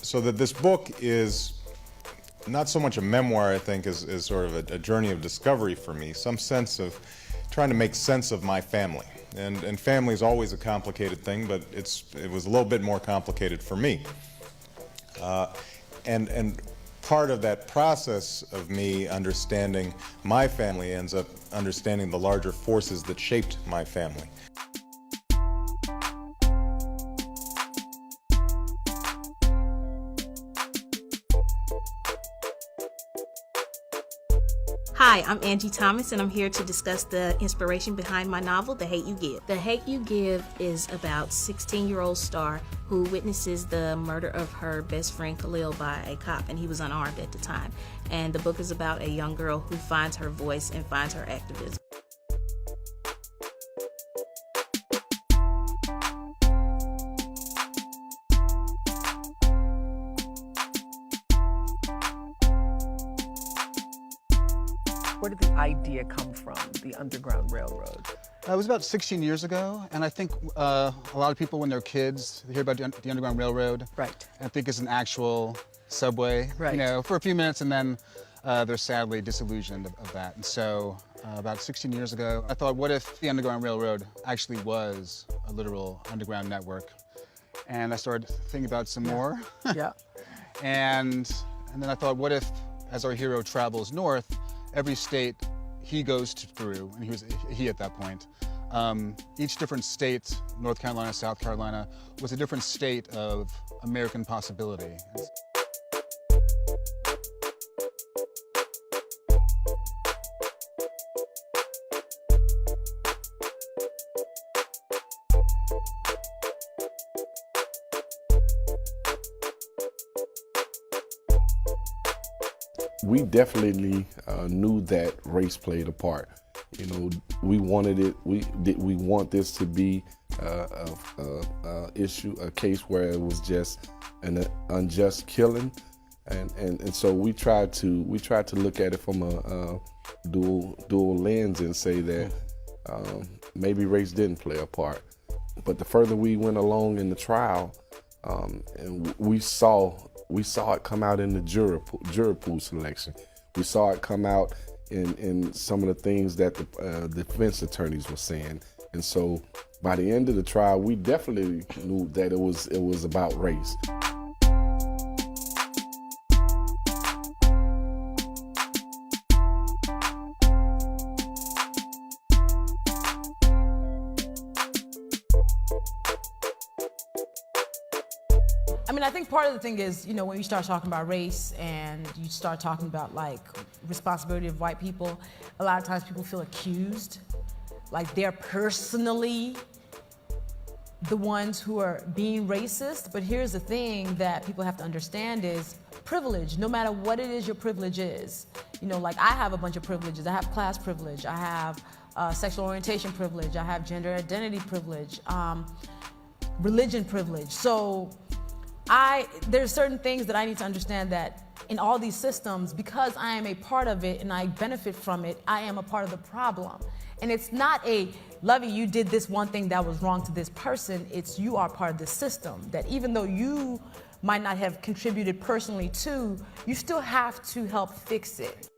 So that this book is not so much a memoir, I think, as sort of a journey of discovery for me, some sense of trying to make sense of my family. And family is always a complicated thing, but it was a little bit more complicated for me. And part of that process of me understanding my family ends up understanding the larger forces that shaped my family. Hi, I'm Angie Thomas, and I'm here to discuss the inspiration behind my novel, The Hate U Give. The Hate U Give is about 16-year-old Star who witnesses the murder of her best friend Khalil by a cop, and he was unarmed at the time. And the book is about a young girl who finds her voice and finds her activism. Where did the idea come from, the Underground Railroad? It was about 16 years ago, and I think a lot of people, when they're kids, they hear about the Underground Railroad. Right. And think it's an actual subway, right, you know, for a few minutes, and then they're sadly disillusioned of that. And so about 16 years ago, I thought, what if the Underground Railroad actually was a literal underground network? And I started thinking about it some more. Yeah. And then I thought, what if, as our hero travels north, every state he goes through, and he at that point, each different state, North Carolina, South Carolina, was a different state of American possibility. We definitely knew that race played a part. You know, we wanted it. We want this to be a case where it was just an unjust killing, and so we tried to look at it from a dual lens and say that maybe race didn't play a part. But the further we went along in the trial, and we saw it come out in the juror pool selection. We saw it come out in some of the things that the defense attorneys were saying. And so by the end of the trial, we definitely knew that it was about race. I mean, I think part of the thing is, you know, when you start talking about race and you start talking about like responsibility of white people, a lot of times people feel accused, like they're personally the ones who are being racist. But here's the thing that people have to understand is privilege, no matter what it is your privilege is. You know, like I have a bunch of privileges. I have class privilege, I have sexual orientation privilege, I have gender identity privilege, religion privilege. So there's certain things that I need to understand that in all these systems, because I am a part of it and I benefit from it, I am a part of the problem. And it's not Lovey, you did this one thing that was wrong to this person. It's you are part of the system, that even though you might not have contributed personally to, you still have to help fix it.